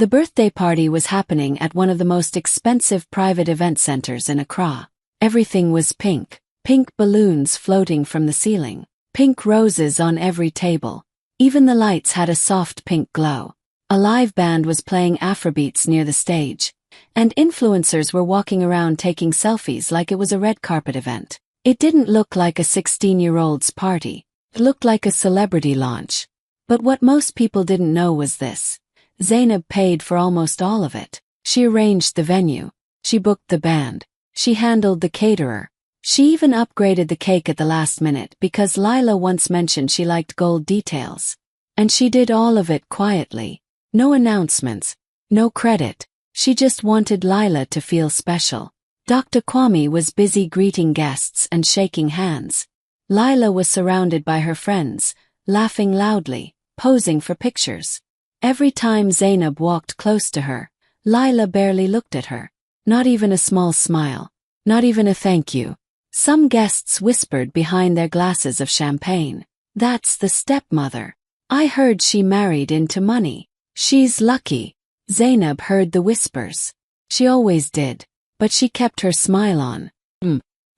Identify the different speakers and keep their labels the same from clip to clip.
Speaker 1: The birthday party was happening at one of the most expensive private event centers in Accra. Everything was pink. Pink balloons floating from the ceiling. Pink roses on every table. Even the lights had a soft pink glow. A live band was playing Afrobeats near the stage, and influencers were walking around taking selfies like it was a red carpet event. It didn't look like a 16-year-old's party. It looked like a celebrity launch. But what most people didn't know was this. Zainab paid for almost all of it. She arranged the venue. She booked the band. She handled the caterer. She even upgraded the cake at the last minute because Lila once mentioned she liked gold details. And she did all of it quietly. No announcements. No credit. She just wanted Lila to feel special. Dr. Kwame was busy greeting guests and shaking hands. Lila was surrounded by her friends, laughing loudly, posing for pictures. Every time Zainab walked close to her, Lila barely looked at her. Not even a small smile. Not even a thank you. Some guests whispered behind their glasses of champagne. "That's the stepmother. I heard she married into money. She's lucky." Zainab heard the whispers. She always did, but she kept her smile on.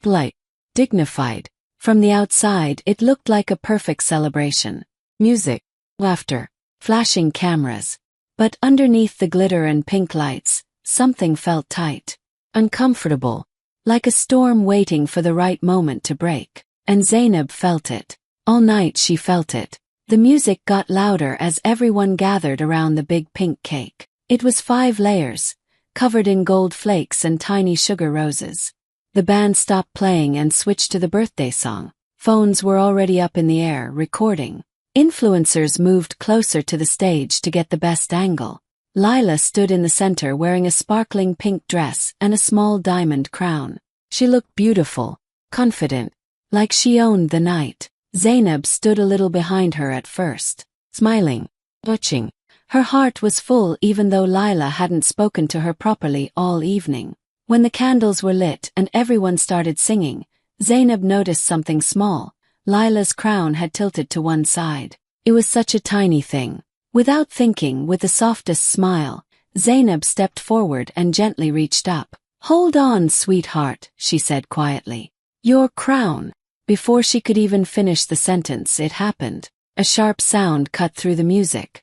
Speaker 1: Polite. Dignified. From the outside, it looked like a perfect celebration. Music. Laughter. Flashing cameras. But underneath the glitter and pink lights, something felt tight. Uncomfortable. Like a storm waiting for the right moment to break. And Zainab felt it. All night she felt it. The music got louder as everyone gathered around the big pink cake. It was 5 layers, covered in gold flakes and tiny sugar roses. The band stopped playing and switched to the birthday song. Phones were already up in the air, recording. Influencers moved closer to the stage to get the best angle. Lila stood in the center wearing a sparkling pink dress and a small diamond crown. She looked beautiful, confident, like she owned the night. Zainab stood a little behind her at first, smiling, watching. Her heart was full even though Lila hadn't spoken to her properly all evening. When the candles were lit and everyone started singing, Zainab noticed something small. Lila's crown had tilted to one side. It was such a tiny thing. Without thinking, with the softest smile, Zainab stepped forward and gently reached up. "Hold on, sweetheart," she said quietly. "Your crown." Before she could even finish the sentence, it happened. A sharp sound cut through the music.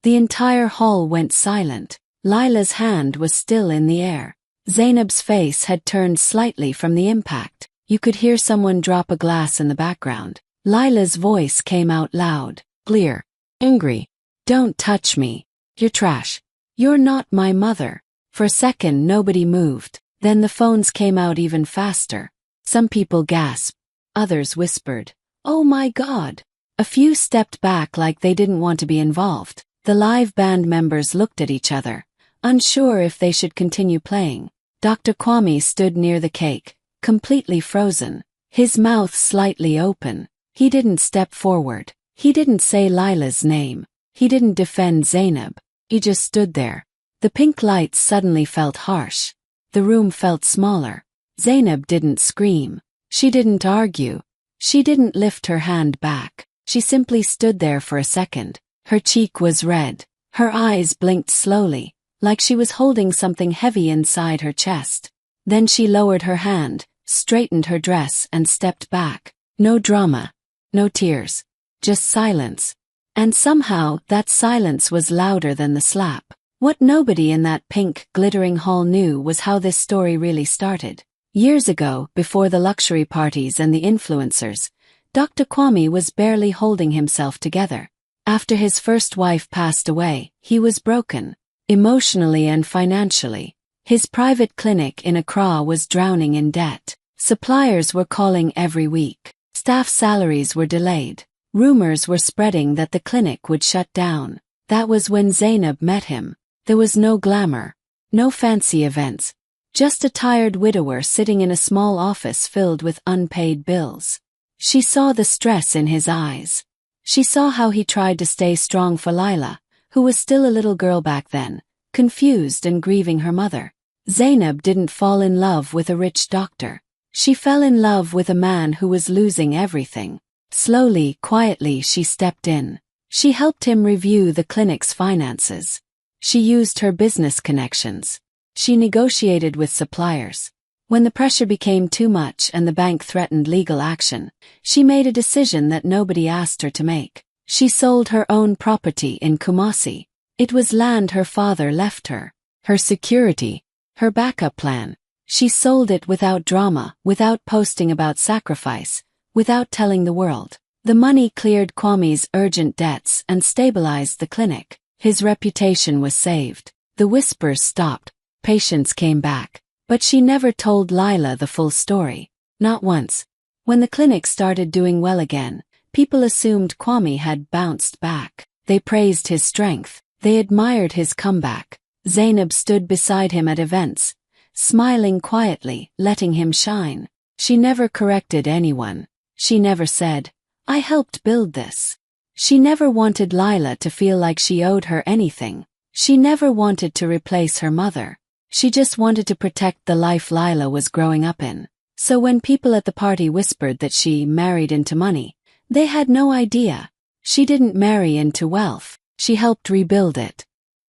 Speaker 1: The entire hall went silent. Lila's hand was still in the air. Zainab's face had turned slightly from the impact. You could hear someone drop a glass in the background. Lila's voice came out loud, clear, angry. "Don't touch me. You're trash. You're not my mother." For a second nobody moved. Then the phones came out even faster. Some people gasped. Others whispered, "Oh my God." A few stepped back like they didn't want to be involved. The live band members looked at each other, unsure if they should continue playing. Dr. Kwame stood near the cake, completely frozen, his mouth slightly open. He didn't step forward. He didn't say Lila's name. He didn't defend Zainab. He just stood there. The pink lights suddenly felt harsh. The room felt smaller. Zainab didn't scream. She didn't argue. She didn't lift her hand back. She simply stood there for a second. Her cheek was red. Her eyes blinked slowly, like she was holding something heavy inside her chest. Then she lowered her hand, straightened her dress and stepped back. No drama. No tears. Just silence. And somehow, that silence was louder than the slap. What nobody in that pink, glittering hall knew was how this story really started. Years ago, before the luxury parties and the influencers, Dr. Kwame was barely holding himself together. After his first wife passed away, he was broken, emotionally and financially. His private clinic in Accra was drowning in debt. Suppliers were calling every week. Staff salaries were delayed. Rumors were spreading that the clinic would shut down. That was when Zainab met him. There was no glamour, no fancy events, just a tired widower sitting in a small office filled with unpaid bills. She saw the stress in his eyes. She saw how he tried to stay strong for Lila, who was still a little girl back then, confused and grieving her mother. Zainab didn't fall in love with a rich doctor. She fell in love with a man who was losing everything. Slowly, quietly, she stepped in. She helped him review the clinic's finances. She used her business connections. She negotiated with suppliers. When the pressure became too much and the bank threatened legal action, she made a decision that nobody asked her to make. She sold her own property in Kumasi. It was land her father left her. Her security. Her backup plan. She sold it without drama, without posting about sacrifice, without telling the world. The money cleared Kwame's urgent debts and stabilized the clinic. His reputation was saved. The whispers stopped. Patients came back. But she never told Lila the full story. Not once. When the clinic started doing well again, people assumed Kwame had bounced back. They praised his strength. They admired his comeback. Zainab stood beside him at events, smiling quietly, letting him shine. She never corrected anyone. She never said, "I helped build this." She never wanted Lila to feel like she owed her anything. She never wanted to replace her mother. She just wanted to protect the life Lila was growing up in. So when people at the party whispered that she married into money, they had no idea. She didn't marry into wealth. She helped rebuild it.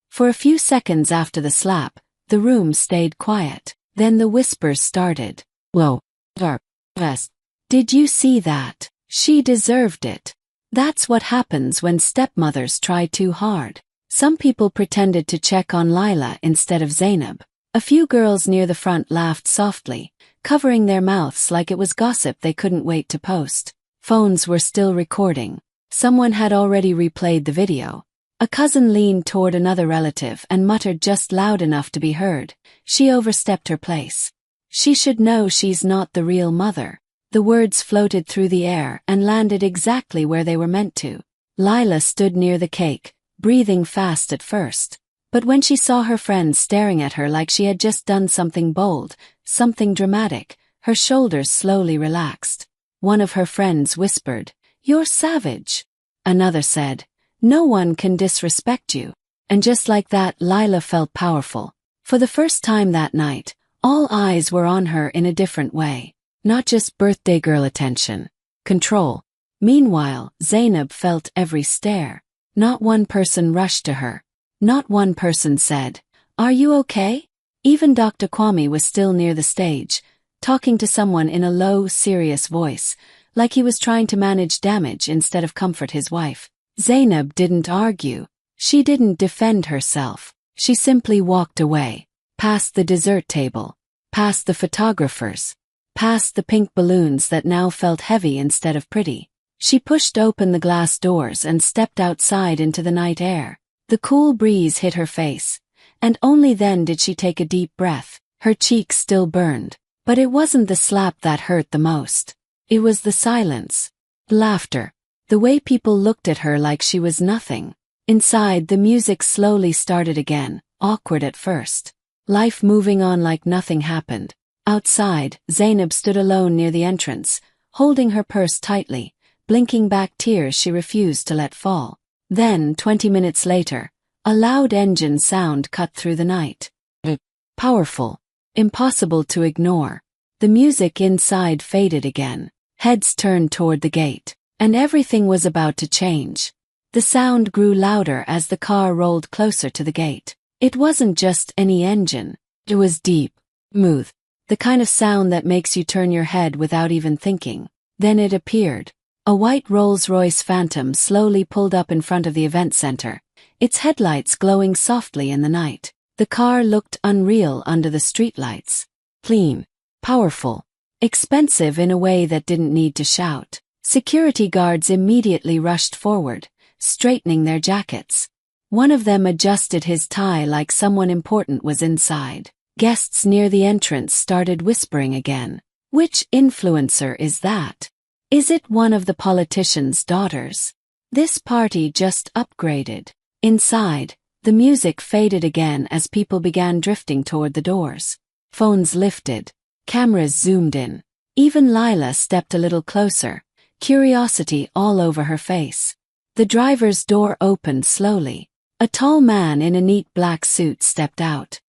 Speaker 1: For a few seconds after the slap, the room stayed quiet. Then the whispers started. "Whoa. Best. Did you see that? She deserved it." That's what happens when stepmothers try too hard. Some people pretended to check on Lila instead of Zainab. A few girls near the front laughed softly, covering their mouths like it was gossip they couldn't wait to post. Phones were still recording. Someone had already replayed the video. A cousin leaned toward another relative and muttered just loud enough to be heard, "She overstepped her place. She should know she's not the real mother." The words floated through the air and landed exactly where they were meant to. Lila stood near the cake, breathing fast at first. But when she saw her friends staring at her like she had just done something bold, something dramatic, her shoulders slowly relaxed. One of her friends whispered, "You're savage." Another said, "No one can disrespect you." And just like that, Lila felt powerful. For the first time that night, all eyes were on her in a different way. Not just birthday girl attention. Control. Meanwhile, Zainab felt every stare. Not one person rushed to her. Not one person said, "Are you okay?" Even Dr. Kwame was still near the stage, talking to someone in a low, serious voice, like he was trying to manage damage instead of comfort his wife. Zainab didn't argue. She didn't defend herself. She simply walked away, past the dessert table, past the photographers, past the pink balloons that now felt heavy instead of pretty. She pushed open the glass doors and stepped outside into the night air. The cool breeze hit her face, and only then did she take a deep breath. Her cheeks still burned, but it wasn't the slap that hurt the most. It was the silence. Laughter. The way people looked at her like she was nothing. Inside, the music slowly started again, awkward at first. Life moving on like nothing happened. Outside, Zainab stood alone near the entrance, holding her purse tightly, blinking back tears she refused to let fall. Then, 20 minutes later, a loud engine sound cut through the night. Powerful. Impossible to ignore. The music inside faded again. Heads turned toward the gate. And everything was about to change. The sound grew louder as the car rolled closer to the gate. It wasn't just any engine. It was deep, smooth. The kind of sound that makes you turn your head without even thinking. Then it appeared. A white Rolls-Royce Phantom slowly pulled up in front of the event center, its headlights glowing softly in the night. The car looked unreal under the streetlights. Clean, powerful, expensive in a way that didn't need to shout. Security guards immediately rushed forward, straightening their jackets. One of them adjusted his tie like someone important was inside. Guests near the entrance started whispering again. Which influencer is that? Is it one of the politician's daughters? This party just upgraded. Inside, the music faded again as people began drifting toward the doors. Phones lifted. Cameras zoomed in. Even Lila stepped a little closer, curiosity all over her face. The driver's door opened slowly. A tall man in a neat black suit stepped out.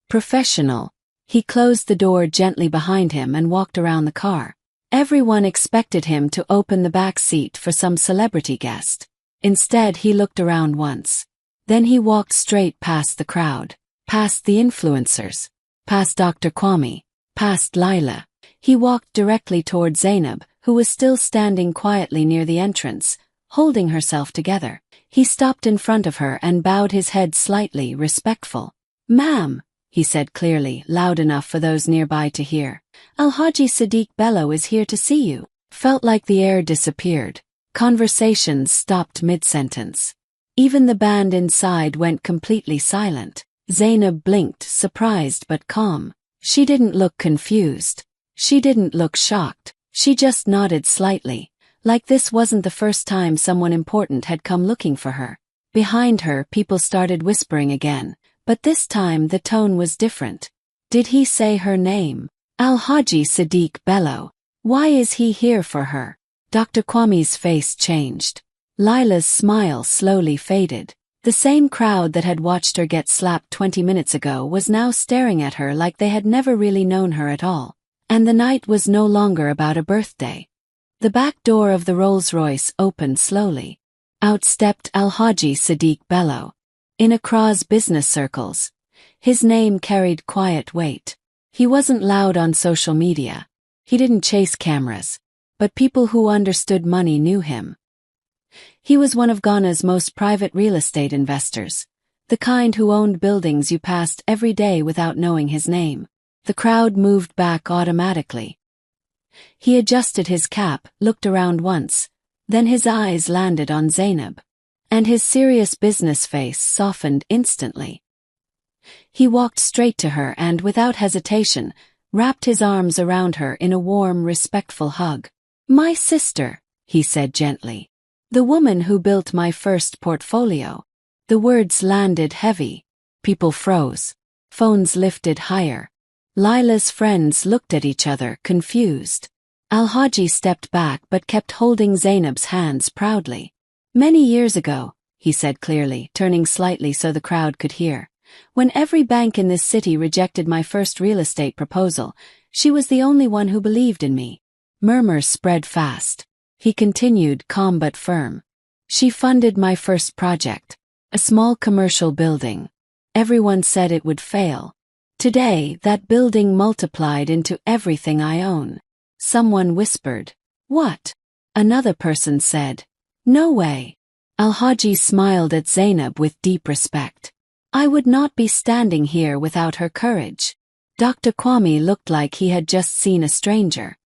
Speaker 1: Professional. He closed the door gently behind him and walked around the car. Everyone expected him to open the back seat for some celebrity guest. Instead, he looked around once. Then he walked straight past the crowd, past the influencers, past Dr. Kwame, past Lila. He walked directly toward Zainab, who was still standing quietly near the entrance, holding herself together. He stopped in front of her and bowed his head slightly, respectful. "Ma'am," he said clearly, loud enough for those nearby to hear. "Alhaji Sadiq Bello is here to see you." Felt like the air disappeared. Conversations stopped mid-sentence. Even the band inside went completely silent. Zainab blinked, surprised but calm. She didn't look confused. She didn't look shocked. She just nodded slightly, like this wasn't the first time someone important had come looking for her. Behind her, people started whispering again, but this time the tone was different. Did he say her name? Alhaji Sadiq Bello. Why is he here for her? Dr. Kwame's face changed. Lila's smile slowly faded. The same crowd that had watched her get slapped 20 minutes ago was now staring at her like they had never really known her at all. And the night was no longer about a birthday. The back door of the Rolls-Royce opened slowly. Out stepped Alhaji Sadiq Bello. In Accra's business circles, his name carried quiet weight. He wasn't loud on social media. He didn't chase cameras. But people who understood money knew him. He was one of Ghana's most private real estate investors, the kind who owned buildings you passed every day without knowing his name. The crowd moved back automatically. He adjusted his cap, looked around once, then his eyes landed on Zainab. And his serious business face softened instantly. He walked straight to her and, without hesitation, wrapped his arms around her in a warm, respectful hug. "My sister," he said gently. "The woman who built my first portfolio." The words landed heavy. People froze. Phones lifted higher. Lila's friends looked at each other, confused. Alhaji stepped back but kept holding Zainab's hands proudly. "Many years ago," he said clearly, turning slightly so the crowd could hear, "when every bank in this city rejected my first real estate proposal, she was the only one who believed in me." Murmurs spread fast. He continued, calm but firm. "She funded my first project, a small commercial building. Everyone said it would fail. Today, that building multiplied into everything I own." Someone whispered, "What?" Another person said, "No way." Alhaji smiled at Zainab with deep respect. "I would not be standing here without her courage." Dr. Kwame looked like he had just seen a stranger.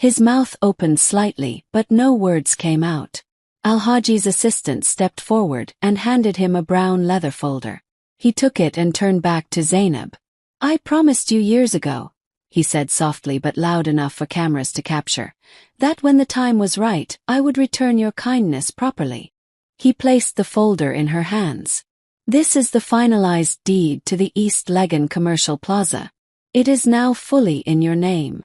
Speaker 1: His mouth opened slightly, but no words came out. Alhaji's assistant stepped forward and handed him a brown leather folder. He took it and turned back to Zainab. "I promised you years ago," he said softly but loud enough for cameras to capture, "that when the time was right, I would return your kindness properly." He placed the folder in her hands. "This is the finalized deed to the East Legon Commercial Plaza. It is now fully in your name."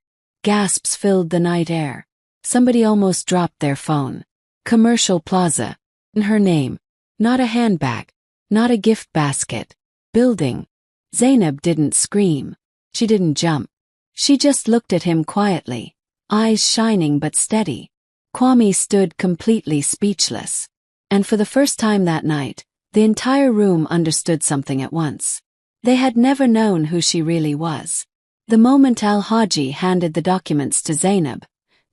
Speaker 1: Gasps filled the night air. Somebody almost dropped their phone. Commercial Plaza. In her name. Not a handbag. Not a gift basket. Building. Zainab didn't scream. She didn't jump. She just looked at him quietly, eyes shining but steady. Kwame stood completely speechless. And for the first time that night, the entire room understood something at once. They had never known who she really was. The moment Alhaji handed the documents to Zainab,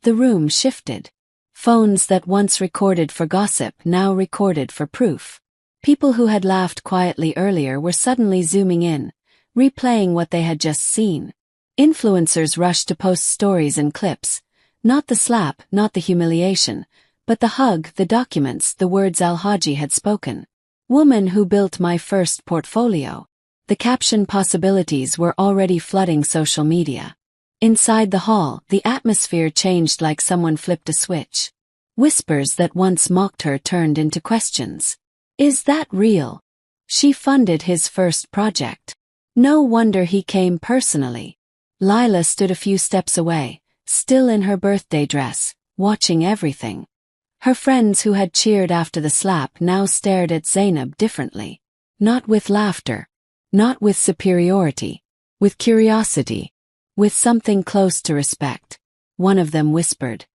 Speaker 1: the room shifted. Phones that once recorded for gossip now recorded for proof. People who had laughed quietly earlier were suddenly zooming in, replaying what they had just seen. Influencers rushed to post stories and clips. Not the slap, not the humiliation, but the hug, the documents, the words Alhaji had spoken. "Woman who built my first portfolio." The caption possibilities were already flooding social media. Inside the hall, the atmosphere changed like someone flipped a switch. Whispers that once mocked her turned into questions. Is that real? She funded his first project. No wonder he came personally. Lila stood a few steps away, still in her birthday dress, watching everything. Her friends who had cheered after the slap now stared at Zainab differently. Not with laughter. Not with superiority. With curiosity. With something close to respect. One of them whispered,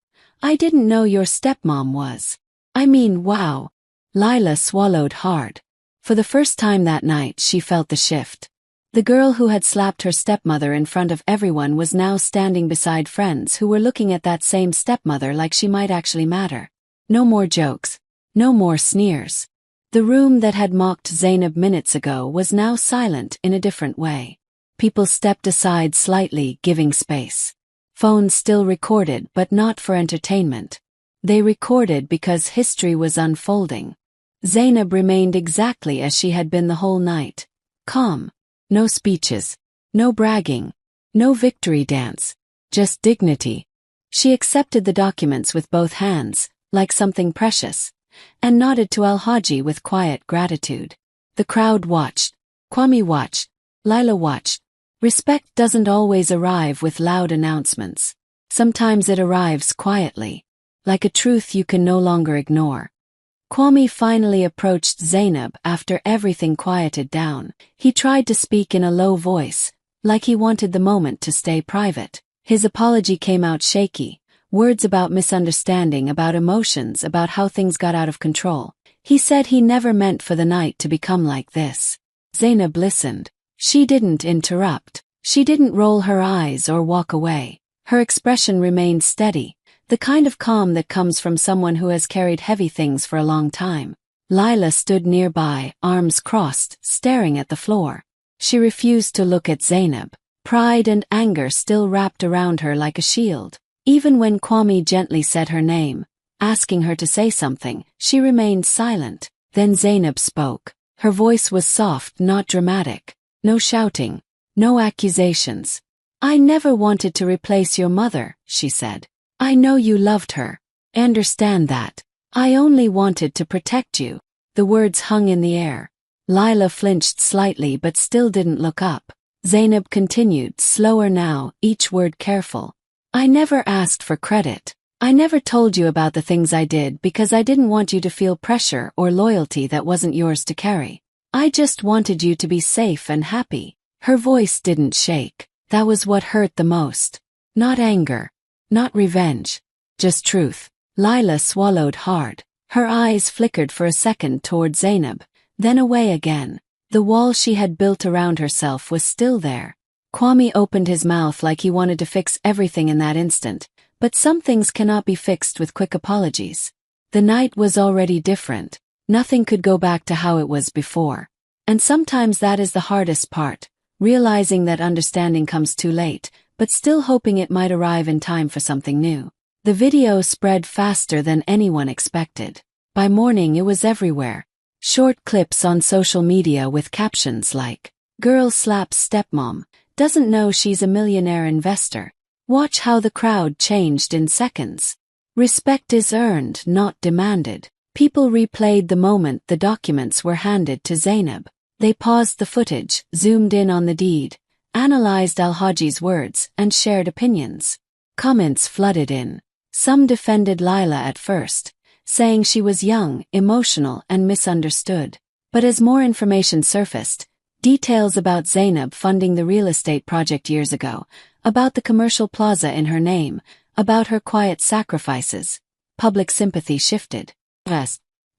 Speaker 1: "I didn't know your stepmom was. I mean, wow." Lila swallowed hard. For the first time that night she felt the shift. The girl who had slapped her stepmother in front of everyone was now standing beside friends who were looking at that same stepmother like she might actually matter. No more jokes. No more sneers. The room that had mocked Zainab minutes ago was now silent in a different way. People stepped aside slightly, giving space. Phones still recorded, but not for entertainment. They recorded because history was unfolding. Zainab remained exactly as she had been the whole night. Calm. No speeches. No bragging. No victory dance. Just dignity. She accepted the documents with both hands, like something precious, and nodded to Al-Haji with quiet gratitude. The crowd watched. Kwame watched. Lila watched. Respect doesn't always arrive with loud announcements. Sometimes it arrives quietly, like a truth you can no longer ignore. Kwame finally approached Zainab after everything quieted down. He tried to speak in a low voice, like he wanted the moment to stay private. His apology came out shaky, words about misunderstanding, about emotions, about how things got out of control. He said he never meant for the night to become like this. Zainab listened. She didn't interrupt. She didn't roll her eyes or walk away. Her expression remained steady, the kind of calm that comes from someone who has carried heavy things for a long time. Lila stood nearby, arms crossed, staring at the floor. She refused to look at Zainab. Pride and anger still wrapped around her like a shield. Even when Kwame gently said her name, asking her to say something, she remained silent. Then Zainab spoke. Her voice was soft, not dramatic. No shouting. No accusations. "I never wanted to replace your mother," she said. "I know you loved her. I understand that. I only wanted to protect you." The words hung in the air. Lila flinched slightly but still didn't look up. Zainab continued, slower now, each word careful. "I never asked for credit. I never told you about the things I did because I didn't want you to feel pressure or loyalty that wasn't yours to carry. I just wanted you to be safe and happy." Her voice didn't shake. That was what hurt the most. Not anger. Not revenge. Just truth. Lila swallowed hard. Her eyes flickered for a second toward Zainab, then away again. The wall she had built around herself was still there. Kwame opened his mouth like he wanted to fix everything in that instant, but some things cannot be fixed with quick apologies. The night was already different. Nothing could go back to how it was before. And sometimes that is the hardest part, realizing that understanding comes too late, but still hoping it might arrive in time for something new. The video spread faster than anyone expected. By morning it was everywhere. Short clips on social media with captions like, "Girl slaps stepmom, doesn't know she's a millionaire investor." Watch how the crowd changed in seconds. Respect is earned, not demanded. People replayed the moment the documents were handed to Zainab. They paused the footage, zoomed in on the deed, analyzed Al-Haji's words, and shared opinions. Comments flooded in. Some defended Lila at first, saying she was young, emotional, and misunderstood. But as more information surfaced, details about Zainab funding the real estate project years ago, about the commercial plaza in her name, about her quiet sacrifices, public sympathy shifted.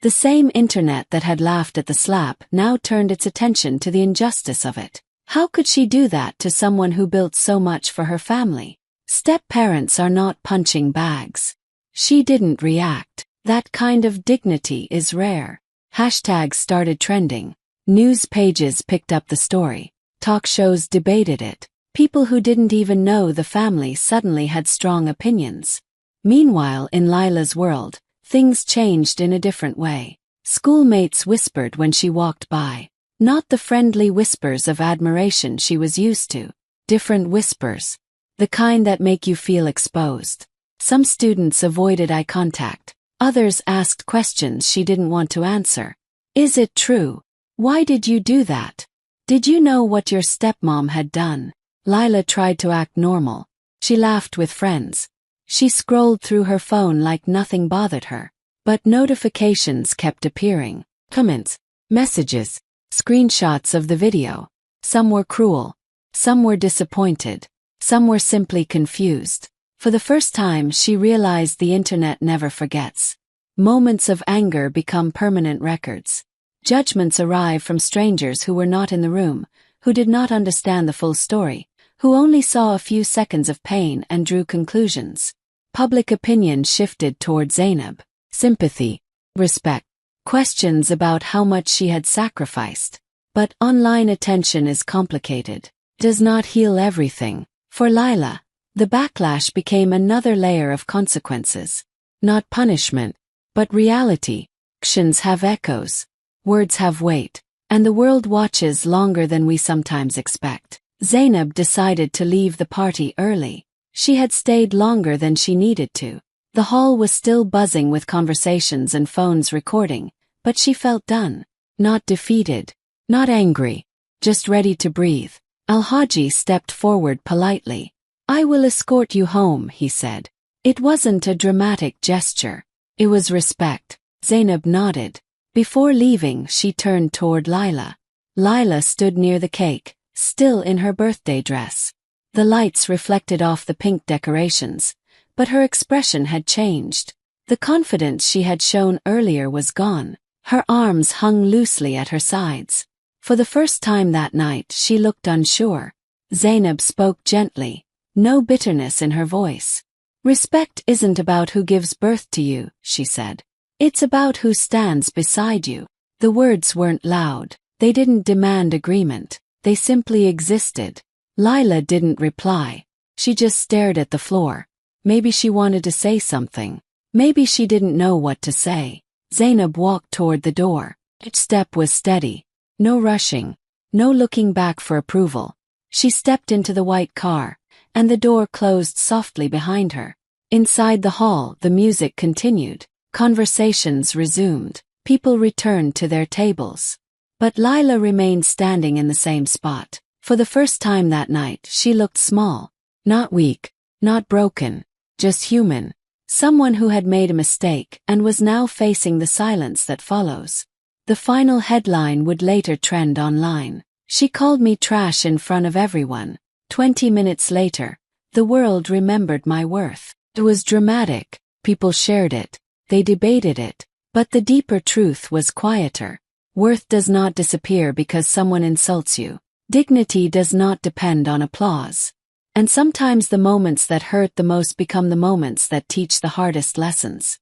Speaker 1: The same internet that had laughed at the slap now turned its attention to the injustice of it. How could she do that to someone who built so much for her family? Step-parents are not punching bags. She didn't react. That kind of dignity is rare. Hashtags started trending. News pages picked up the story. Talk shows debated it. People who didn't even know the family suddenly had strong opinions. Meanwhile, in Lila's world, things changed in a different way. Schoolmates whispered when she walked by. Not the friendly whispers of admiration she was used to. Different whispers. The kind that make you feel exposed. Some students avoided eye contact. Others asked questions she didn't want to answer. Is it true? Why did you do that? Did you know what your stepmom had done? Lila tried to act normal. She laughed with friends. She scrolled through her phone like nothing bothered her. But notifications kept appearing. Comments, messages, screenshots of the video. Some were cruel. Some were disappointed. Some were simply confused. For the first time she realized the internet never forgets. Moments of anger become permanent records. Judgments arrive from strangers who were not in the room, who did not understand the full story, who only saw a few seconds of pain and drew conclusions. Public opinion shifted toward Zainab. Sympathy, respect, questions about how much she had sacrificed. But online attention is complicated, does not heal everything. For Lila, the backlash became another layer of consequences. Not punishment, but reality. Actions have echoes, words have weight, and the world watches longer than we sometimes expect. Zainab decided to leave the party early. She had stayed longer than she needed to. The hall was still buzzing with conversations and phones recording, but she felt done. Not defeated, not angry, just ready to breathe. Al-Haji stepped forward politely. "I will escort you home," he said. It wasn't a dramatic gesture. It was respect. Zainab nodded. Before leaving, she turned toward Lila. Lila stood near the cake, still in her birthday dress. The lights reflected off the pink decorations, but her expression had changed. The confidence she had shown earlier was gone. Her arms hung loosely at her sides. For the first time that night, she looked unsure. Zainab spoke gently, no bitterness in her voice. "Respect isn't about who gives birth to you," she said. "It's about who stands beside you." The words weren't loud. They didn't demand agreement. They simply existed. Lila didn't reply. She just stared at the floor. Maybe she wanted to say something. Maybe she didn't know what to say. Zainab walked toward the door. Each step was steady. No rushing. No looking back for approval. She stepped into the white car, and the door closed softly behind her. Inside the hall, the music continued. Conversations resumed. People returned to their tables. But Lila remained standing in the same spot. For the first time that night, she looked small. Not weak, not broken, just human. Someone who had made a mistake and was now facing the silence that follows. The final headline would later trend online. "She called me trash in front of everyone. 20 minutes later, the world remembered my worth." It was dramatic. People shared it. They debated it. But the deeper truth was quieter. Worth does not disappear because someone insults you. Dignity does not depend on applause. And sometimes the moments that hurt the most become the moments that teach the hardest lessons.